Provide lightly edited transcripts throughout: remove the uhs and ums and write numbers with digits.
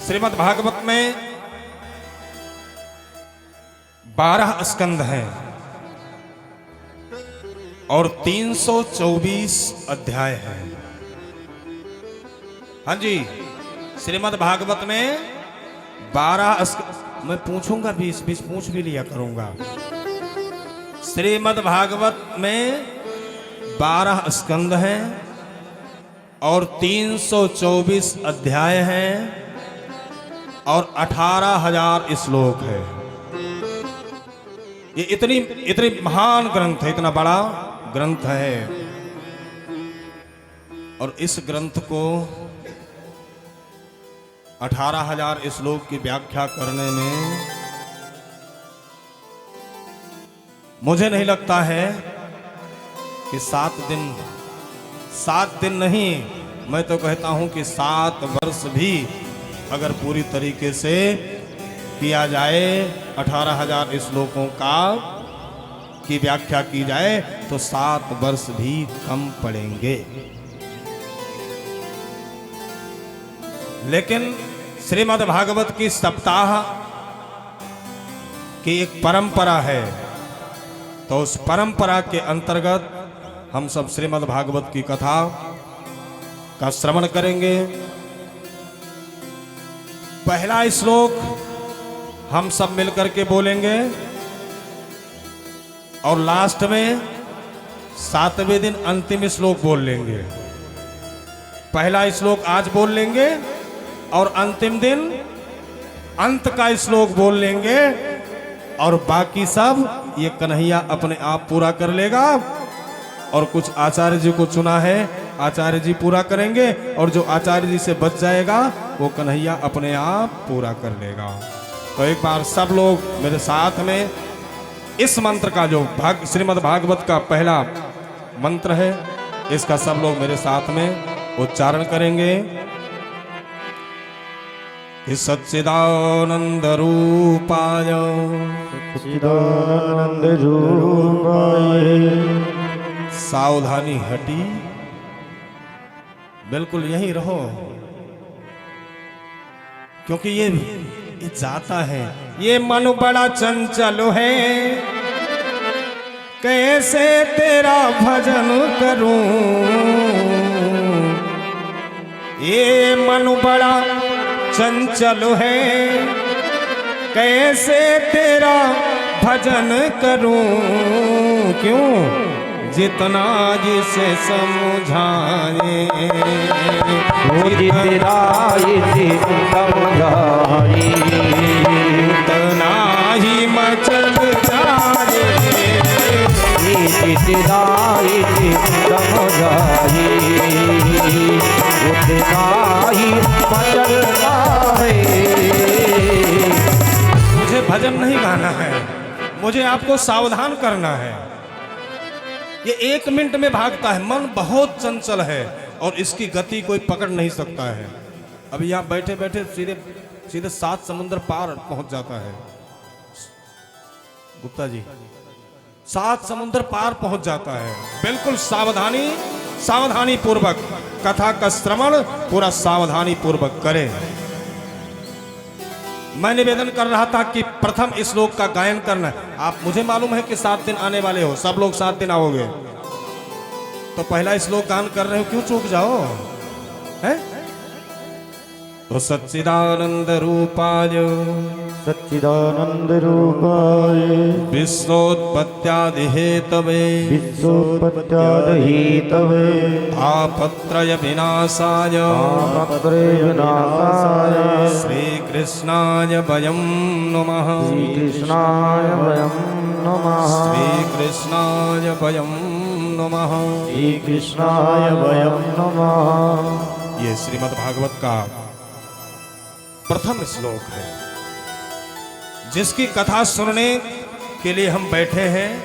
श्रीमद् भागवत में 12 स्कंद हैं और 324 अध्याय हैं। हाँ जी, श्रीमद् भागवत में 12 मैं पूछूंगा 20 पूछ भी लिया करूंगा। श्रीमद् भागवत में 12 स्कंद हैं और 324 अध्याय हैं और 18,000 श्लोक है। ये इतनी महान ग्रंथ है, इतना बड़ा ग्रंथ है। और इस ग्रंथ को 18,000 श्लोक की व्याख्या करने में मुझे नहीं लगता है कि 7 दिन नहीं, मैं तो कहता हूं कि 7 वर्ष भी अगर पूरी तरीके से किया जाए, 18,000 श्लोकों की व्याख्या की जाए तो 7 वर्ष भी कम पड़ेंगे। लेकिन श्रीमद् भागवत की सप्ताह की एक परंपरा है, तो उस परंपरा के अंतर्गत हम सब श्रीमद् भागवत की कथा का श्रवण करेंगे। पहला श्लोक हम सब मिलकर के बोलेंगे और लास्ट में 7वें दिन अंतिम श्लोक बोल लेंगे। पहला श्लोक आज बोल लेंगे और अंतिम दिन अंत का श्लोक बोल लेंगे और बाकी सब ये कन्हैया अपने आप पूरा कर लेगा। और कुछ आचार्य जी को चुना है, आचार्य जी पूरा करेंगे और जो आचार्य जी से बच जाएगा वो कन्हैया अपने आप पूरा कर लेगा। तो एक बार सब लोग मेरे साथ में इस मंत्र का जो श्रीमद् भागवत का पहला मंत्र है, इसका सब लोग मेरे साथ में उच्चारण करेंगे कि सच्चिदानंद रूपाय सच्चिदानंद रूपाय। सावधानी हटी, बिल्कुल यहीं रहो, क्योंकि ये जाता है। ये मन बड़ा चंचल है, कैसे तेरा भजन करूं। ये मन बड़ा चंचल है, कैसे तेरा भजन करूं। क्यों? जितना जिसे समझाए, जितना इसे समझाए, उतना ही मचल जाए। जितना इसे समझाए, उतना ही मचल जाए। मुझे भजन नहीं गाना है, मुझे आपको सावधान करना है। ये 1 मिनट में भागता है, मन बहुत चंचल है और इसकी गति कोई पकड़ नहीं सकता है। अभी यहाँ बैठे बैठे सीधे 7 समुद्र पार पहुंच जाता है। गुप्ता जी 7 समुद्र पार पहुंच जाता है। बिल्कुल सावधानी पूर्वक कथा का श्रवण पूरा सावधानी पूर्वक करें। मैं निवेदन कर रहा था कि प्रथम श्लोक का गायन करना। आप, मुझे मालूम है कि 7 दिन आने वाले हो, सब लोग 7 दिन आओगे, तो पहला श्लोक गान कर रहे हो, क्यों चूक जाओ हैं? तो सच्चिदानंद रूपाय सच्चिदानंद रूपाय विश्वोत्पत्त्यादि हेतवे विश्वोत्पत्त्यादिहेतवे तापत्रय विनाशाय तापत्रय विनाशाय श्रीकृष्णाय वयं नमः। श्रीकृष्णाय वयं नमः। श्रीकृष्णाय वयं नमः। श्रीकृष्णाय वयं नमः। ये श्रीमद् भागवत का प्रथम श्लोक है, जिसकी कथा सुनने के लिए हम बैठे हैं।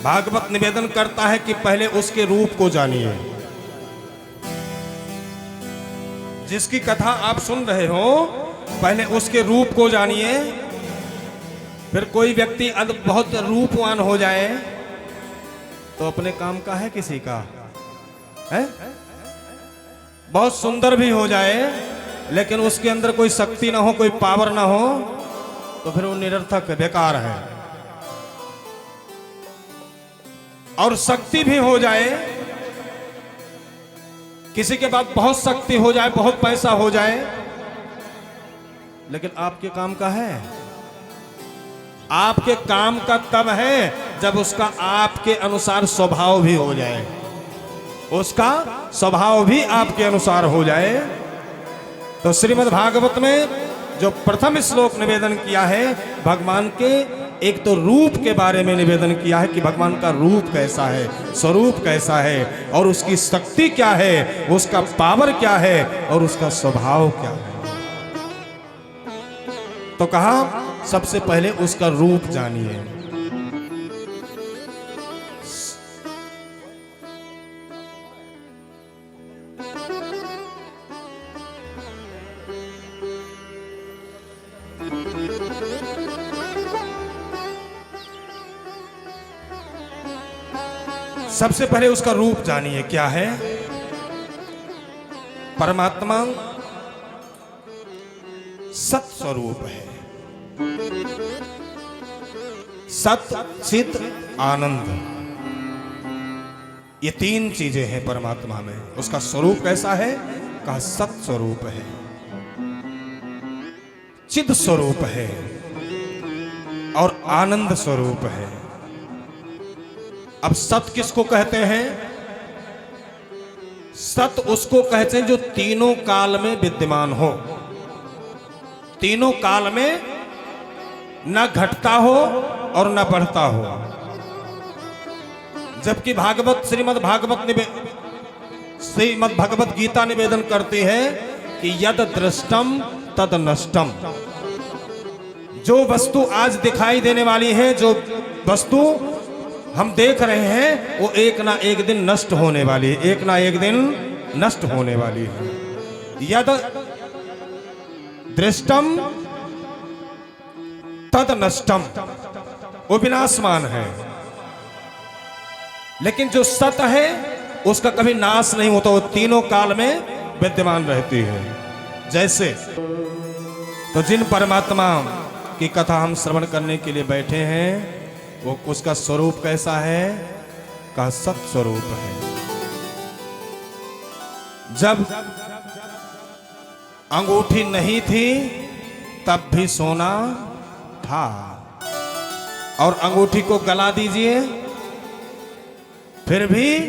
भागवत निवेदन करता है कि पहले उसके रूप को जानिए। जिसकी कथा आप सुन रहे हो, पहले उसके रूप को जानिए। फिर कोई व्यक्ति बहुत रूपवान हो जाए तो अपने काम का है किसी का है? बहुत सुंदर भी हो जाए लेकिन उसके अंदर कोई शक्ति ना हो, कोई पावर ना हो, तो फिर वो निरर्थक है, बेकार है। और शक्ति भी हो जाए, किसी के पास बहुत शक्ति हो जाए, बहुत पैसा हो जाए, लेकिन आपके काम का है? आपके काम का तब है जब उसका आपके अनुसार स्वभाव भी हो जाए, उसका स्वभाव भी आपके अनुसार हो जाए। तो श्रीमद् भागवत में जो प्रथम श्लोक निवेदन किया है, भगवान के एक तो रूप के बारे में निवेदन किया है कि भगवान का रूप कैसा है, स्वरूप कैसा है, और उसकी शक्ति क्या है, उसका पावर क्या है, और उसका स्वभाव क्या है। तो कहा सबसे पहले उसका रूप जानिए। सबसे पहले उसका रूप जानिए क्या है। परमात्मा सत स्वरूप है, सत चित आनंद, ये तीन चीजें हैं परमात्मा में। उसका स्वरूप कैसा है? कहा सत स्वरूप है, चिद स्वरूप है और आनंद स्वरूप है। अब सत किसको कहते हैं? सत उसको कहते हैं जो तीनों काल में विद्यमान हो, तीनों काल में न घटता हो और न बढ़ता हो। जबकि भागवत श्रीमद् भगवत गीता निवेदन करती है कि यद दृष्टम तद नष्टम। जो वस्तु आज दिखाई देने वाली है, जो वस्तु हम देख रहे हैं, वो एक ना एक दिन नष्ट होने वाली है, एक ना एक दिन नष्ट होने वाली है। यद दृष्टम तद नष्टम, वो विनाशमान है। लेकिन जो सत है उसका कभी नाश नहीं होता, वो तीनों काल में विद्यमान रहती है। जैसे तो जिन परमात्मा की कथा हम श्रवण करने के लिए बैठे हैं, वो उसका स्वरूप कैसा है? का सत स्वरूप है। जब अंगूठी नहीं थी तब भी सोना था, और अंगूठी को गला दीजिए फिर भी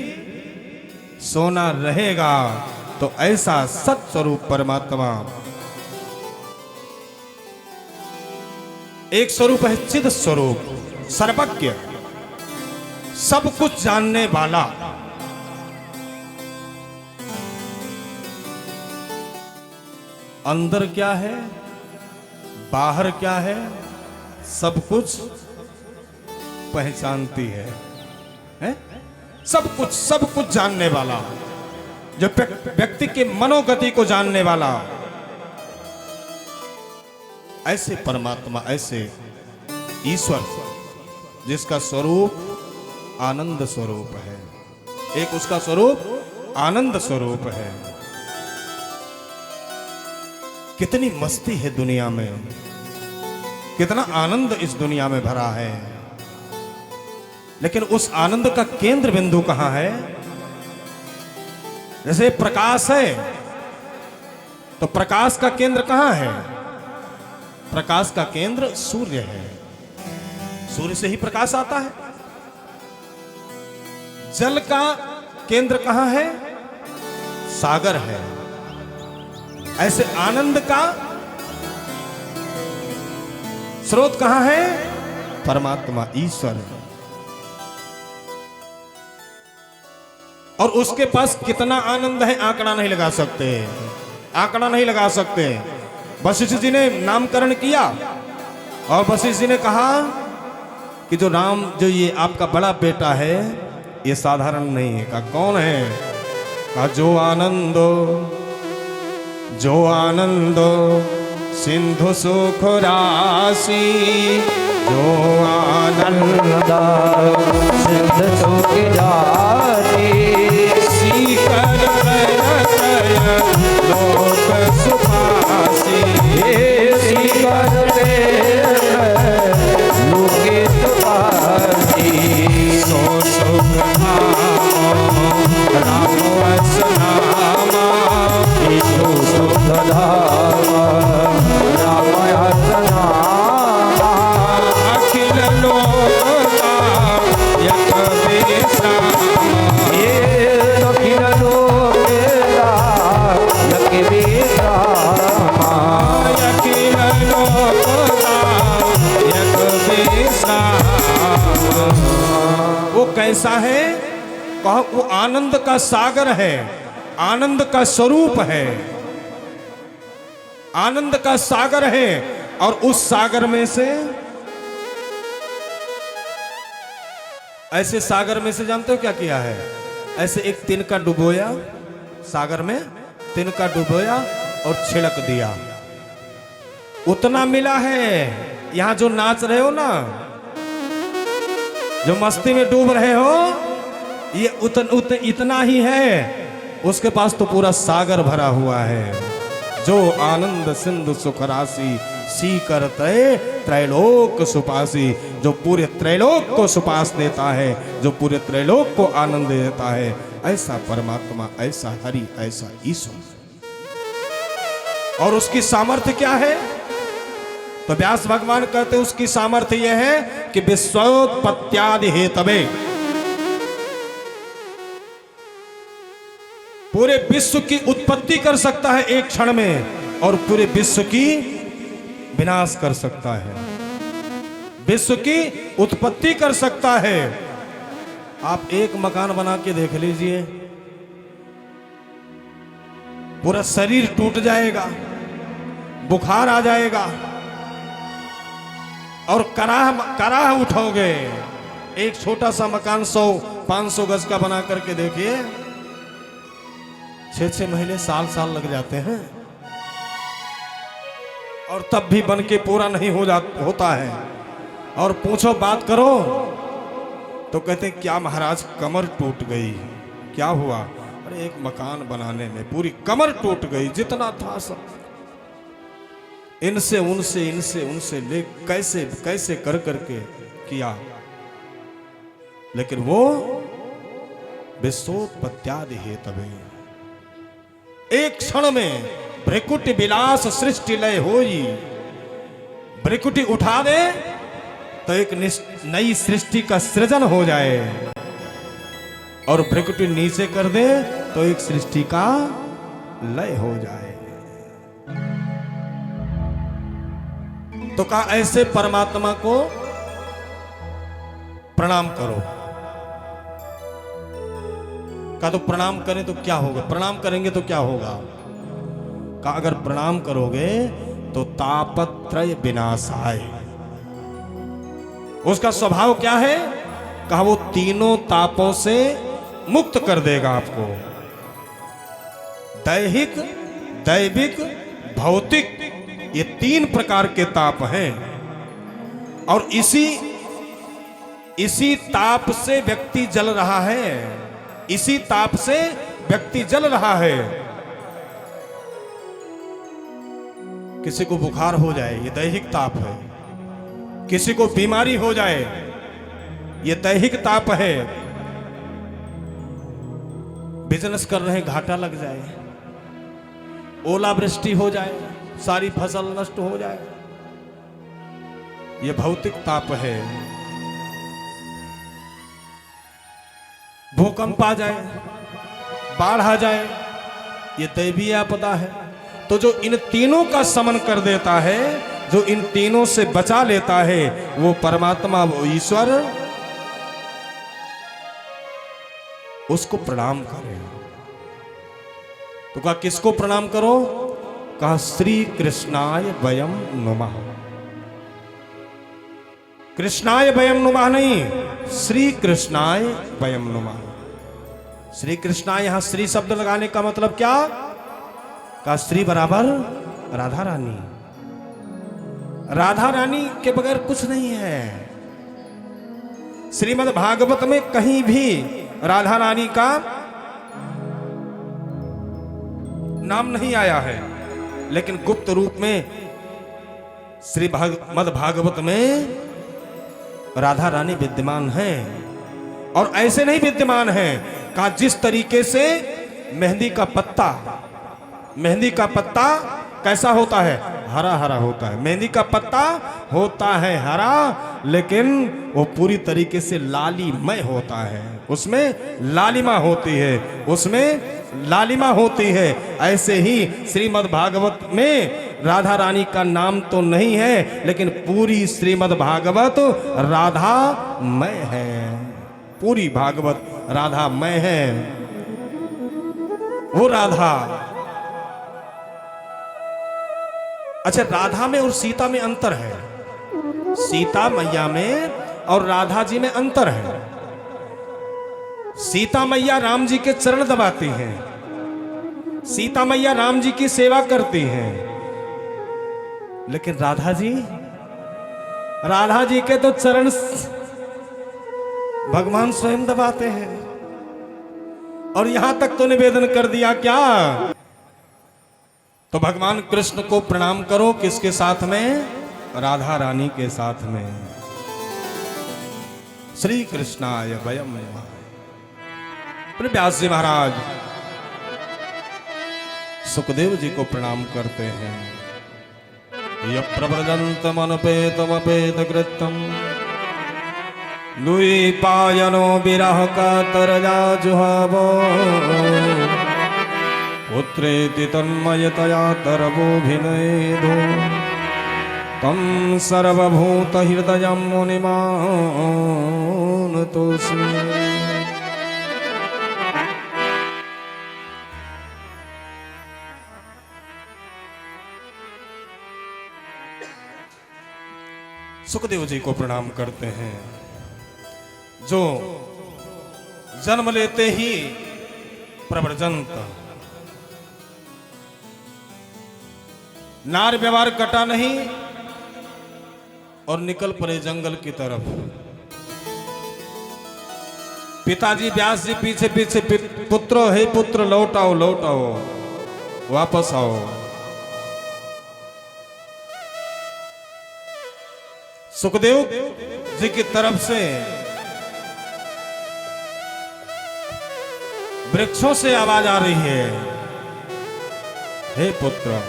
सोना रहेगा। तो ऐसा सत स्वरूप परमात्मा। एक स्वरूप है चिद स्वरूप, सर्वज्ञ, सब कुछ जानने वाला। अंदर क्या है, बाहर क्या है, सब कुछ पहचानती है, हैं? सब कुछ जानने वाला, जो व्यक्ति के मनोगति को जानने वाला। ऐसे परमात्मा, ऐसे ईश्वर जिसका स्वरूप आनंद स्वरूप है। एक उसका स्वरूप आनंद स्वरूप है। कितनी मस्ती है दुनिया में, कितना आनंद इस दुनिया में भरा है, लेकिन उस आनंद का केंद्र बिंदु कहां है? जैसे प्रकाश है, तो प्रकाश का केंद्र कहां है? प्रकाश का केंद्र सूर्य है, सूर्य से ही प्रकाश आता है। जल का केंद्र कहां है? सागर है। ऐसे आनंद का स्रोत कहां है? परमात्मा ईश्वर। और उसके पास कितना आनंद है आंकड़ा नहीं लगा सकते, आंकड़ा नहीं लगा सकते। वशिष्ठ जी ने नामकरण किया और वशिष्ठ जी ने कहा कि जो ये आपका बड़ा बेटा है ये साधारण नहीं है। कहा कौन है? कहा जो आनंदो सिंधु सुख राशि, जो आनंद सिंधु सुख राशि, सीकर लोक सुखा सुखासी ऐसी करते लोकित पासी सो सुख राम वस नामा विष्णु सुख धामा रामायण नामा अखिल लोका यक विश्राम ये अखिल लोकेता यज्ञ विश्रामा अखिल लोका यक विश्राम। वो कैसा है? कहो वो आनंद का सागर है, आनंद का स्वरूप है, आनंद का सागर है। और उस सागर में से, ऐसे सागर में से जानते हो क्या किया है? ऐसे एक तिनका डुबोया, सागर में तिनका डुबोया और छिड़क दिया, उतना मिला है। यहां जो नाच रहे हो ना, जो मस्ती में डूब रहे हो, ये इतना ही है। उसके पास तो पूरा सागर भरा हुआ है। जो आनंद सिंधु सुख राशि सी करते त्रैलोक सुपासी, जो पूरे त्रैलोक को सुपास देता है, जो पूरे त्रैलोक को आनंद देता है, ऐसा परमात्मा, ऐसा हरि, ऐसा ईश्वर। और उसकी सामर्थ्य क्या है? तो व्यास भगवान कहते हैं उसकी सामर्थ्य यह है कि विश्वोत्पत्त्यादि हेतवे, पूरे विश्व की उत्पत्ति कर सकता है एक क्षण में, और पूरे विश्व की विनाश कर सकता है। विश्व की उत्पत्ति कर सकता है। आप एक मकान बना के देख लीजिए, पूरा शरीर टूट जाएगा, बुखार आ जाएगा, और कराह उठोगे। एक छोटा सा मकान 100-500 गज का बना करके देखिए, 6-6 महीने साल लग जाते हैं, और तब भी बन के पूरा नहीं होता है। और पूछो, बात करो, तो कहते हैं क्या महाराज कमर टूट गई। क्या हुआ? अरे एक मकान बनाने में पूरी कमर टूट गई, जितना था सब, इनसे उनसे ले कैसे कैसे कर करके किया, लेकिन वो विश्वोत्पत्त्यादि हेतवे, एक क्षण में भ्रिकुटि विलास सृष्टि लय होई। भ्रिकुटि उठा दे तो एक नई सृष्टि का सृजन हो जाए, और भ्रिकुटि नीचे कर दे तो एक सृष्टि का लय हो जाए। तो कहा ऐसे परमात्मा को प्रणाम करो। कहा तो प्रणाम करें तो क्या होगा? प्रणाम करेंगे तो क्या होगा? कहा अगर प्रणाम करोगे तो तापत्रय विनाशाय। उसका स्वभाव क्या है? कहा वो तीनों तापों से मुक्त कर देगा आपको। दैहिक, दैविक, भौतिक, ये 3 प्रकार के ताप हैं, और इसी ताप से व्यक्ति जल रहा है, इसी ताप से व्यक्ति जल रहा है। किसी को बुखार हो जाए, ये दैहिक ताप है। किसी को बीमारी हो जाए, ये दैहिक ताप है। बिजनेस कर रहे हैं, घाटा लग जाए, ओलावृष्टि हो जाए, सारी फसल नष्ट हो जाए, ये भौतिक ताप है। भूकंप आ जाए, बाढ़ आ जाए, ये दैवीय आपदा है। तो जो इन तीनों का समन कर देता है, जो इन तीनों से बचा लेता है, वो परमात्मा, वो ईश्वर, उसको प्रणाम करें। तो कहा किसको प्रणाम करो? कहा श्री कृष्णाय वयम नुमः। कृष्णाय वयम नुमः नहीं, श्री कृष्णाय वयम नुमः। श्री कृष्णाय, यहां श्री शब्द लगाने का मतलब क्या? कहा श्री बराबर राधा रानी। राधा रानी के बगैर कुछ नहीं है। श्रीमद् भागवत में कहीं भी राधा रानी का नाम नहीं आया है, लेकिन गुप्त रूप में श्री मद भागवत में राधा रानी विद्यमान है। और ऐसे नहीं विद्यमान है, कहा जिस तरीके से मेहंदी का पत्ता कैसा होता है, हरा हरा होता है। मेहंदी का पत्ता होता है हरा, लेकिन वो पूरी तरीके से लालीमय होता है, उसमें लालिमा होती है। ऐसे ही श्रीमद् भागवत में राधा रानी का नाम तो नहीं है, लेकिन पूरी श्रीमद् भागवत राधामय है, पूरी भागवत राधामय है। वो राधा, अच्छा राधा में और सीता में अंतर है, सीता मैया में और राधा जी में अंतर है। सीता मैया राम जी के चरण दबाती हैं, सीता मैया राम जी की सेवा करती हैं, लेकिन राधा जी के तो चरण भगवान स्वयं दबाते हैं। और यहां तक तो निवेदन कर दिया क्या, तो भगवान कृष्ण को प्रणाम करो, किसके साथ में, राधा रानी के साथ में। श्री कृष्णाय वयम नमः। व्यास जी महाराज सुखदेव जी को प्रणाम करते हैं। यः प्रव्रजन्तमनुपेतमपेत कृत्यं द्वैपायनो विरह कातरजा जुहावो पुत्रेति तन्मयतया तरवोऽभिनेदो तं सर्वभूतहृदयं मुनिमानतोऽस्मि। सुखदेव जी को प्रणाम करते हैं, जो जन्म लेते ही प्रव्रजंत, नार व्यवहार कटा नहीं और निकल पड़े जंगल की तरफ। पिताजी व्यास जी पीछे पीछे, पुत्रो हे पुत्र लौट आओ वापस आओ। सुखदेव जी की तरफ से वृक्षों से आवाज आ रही है, हे पुत्र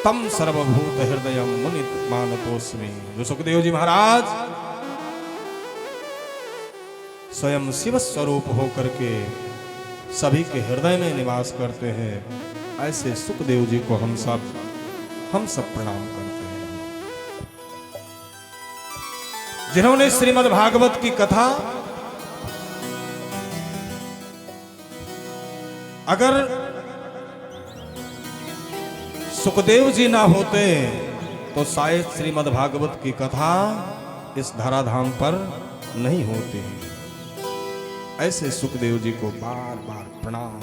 तम सर्वभूत हृदय मुनि मानतोस्मि। जो सुखदेव जी महाराज स्वयं शिव स्वरूप होकर के सभी के हृदय में निवास करते हैं, ऐसे सुखदेव जी को हम सब प्रणाम करते हैं, जिन्होंने श्रीमद् भागवत की कथा, अगर सुखदेव जी ना होते तो शायद श्रीमद् भागवत की कथा इस धराधाम पर नहीं होती। ऐसे सुखदेव जी को बार बार प्रणाम।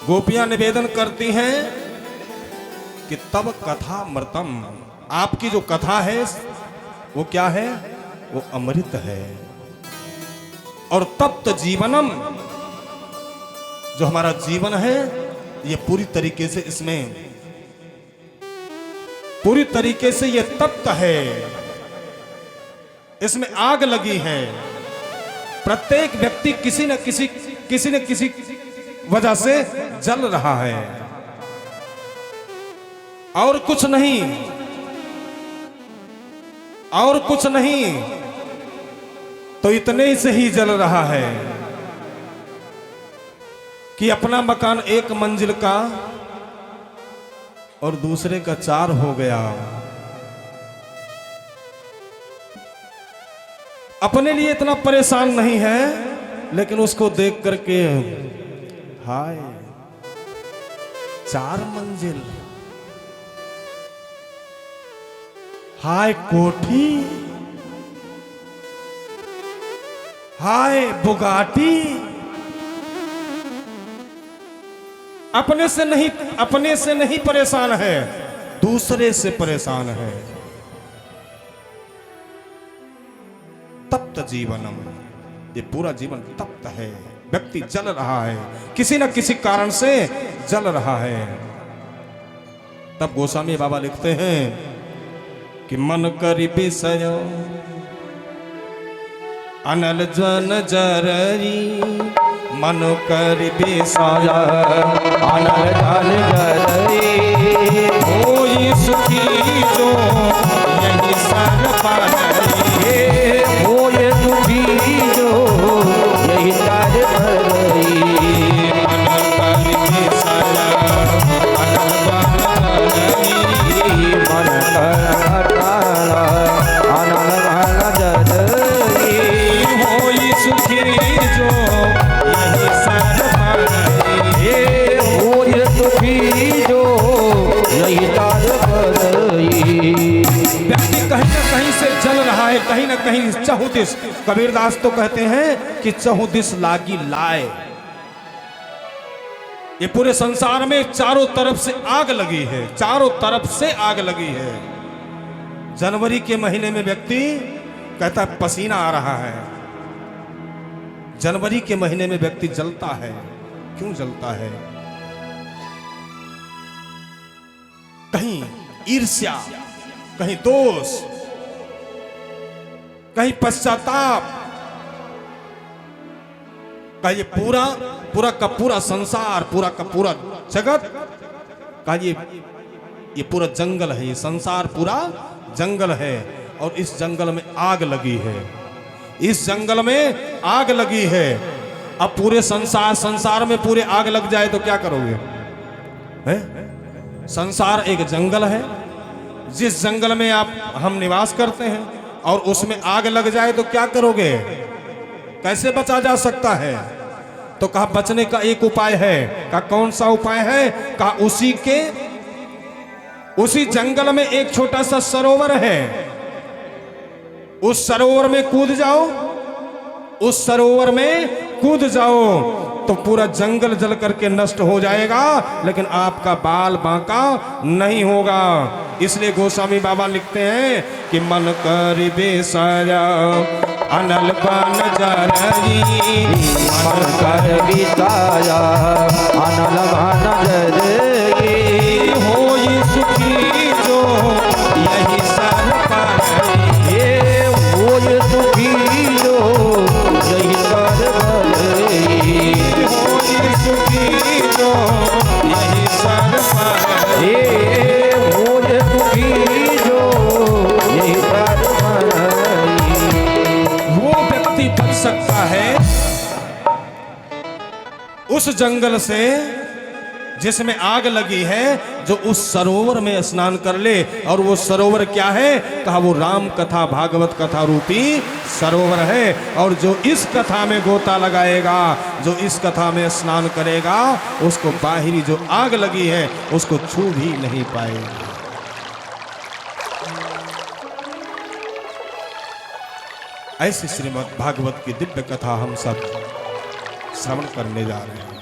गोपियां निवेदन करती हैं कि तब कथा मृतम, आपकी जो कथा है वो क्या है, वो अमृत है। और तप्त जीवनम, जो हमारा जीवन है ये पूरी तरीके से इसमें पूरी तरीके से ये तप्त है, इसमें आग लगी है। प्रत्येक व्यक्ति किसी न किसी वजह से जल रहा है, और कुछ नहीं, तो इतने से ही जल रहा है कि अपना मकान 1 मंजिल का और दूसरे का 4 हो गया। अपने लिए इतना परेशान नहीं है, लेकिन उसको देख करके हाय 4 मंजिल, हाय कोठी, हाय बुगाटी। अपने से नहीं परेशान है, दूसरे से परेशान है। तप्त जीवनम, ये पूरा जीवन तप्त है, व्यक्ति जल रहा है, किसी न किसी कारण से जल रहा है। तब गोस्वामी बाबा लिखते हैं कि मन करि विषय अनल जन जररी, मन करि विषय अनल जन जररी, होई सुखी जो यही सर पारई, होए दुखी जो यही सर पारई। मन करि विषय मन अनल जन जररी, होई सुखी जो यही सर पारई, होए दुखी जो यही सर पारई। व्यक्ति कहीं न कहीं से जल रहा है, कहीं न कहीं चहुदिस। कबीरदास तो कहते हैं कि चहुदिस लागी लाए। ये पूरे संसार में चारों तरफ से आग लगी है, चारों तरफ से आग लगी है। जनवरी के महीने में व्यक्ति कहता है पसीना आ रहा है। जनवरी के महीने में व्यक्ति जलता है। क्यों जलता है? कहीं ईर्ष्या, कहीं दोष, कहीं पश्चाताप, का ये पूरा का पूरा संसार, पूरा का पूरा जगत का ये पूरा जंगल है, ये संसार पूरा जंगल है और इस जंगल में आग लगी है, इस जंगल में आग लगी है। अब पूरे संसार में पूरे आग लग जाए तो क्या करोगे? हैं? संसार एक जंगल है, जिस जंगल में हम निवास करते हैं और उसमें आग लग जाए तो क्या करोगे? कैसे बचा जा सकता है? तो कहा बचने का एक उपाय है। कहा कौन सा उपाय है? कहा उसी जंगल में एक छोटा सा सरोवर है, उस सरोवर में कूद जाओ, उस सरोवर में कूद जाओ तो पूरा जंगल जल करके नष्ट हो जाएगा, लेकिन आपका बाल बांका नहीं होगा। इसलिए गोस्वामी बाबा लिखते हैं कि मन करि विषय अनल बन जरई, मन कर विषय अनल बन जरई, होई सुखी जो यही सर पारई, होए दुखी जो यही सर पारई, होई सुखी जो यही सर पारई। होए दुखी जो यही सर पारई। वो व्यक्ति बच सकता है उस जंगल से जिसमें आग लगी है, जो उस सरोवर में स्नान कर ले। और वो सरोवर क्या है? कहा वो राम कथा भागवत कथा रूपी सरोवर है। और जो इस कथा में गोता लगाएगा, जो इस कथा में स्नान करेगा, उसको बाहरी जो आग लगी है उसको छू भी नहीं पाएगा। ऐसी श्रीमद् भागवत की दिव्य कथा हम सब श्रवण करने जा रहे हैं।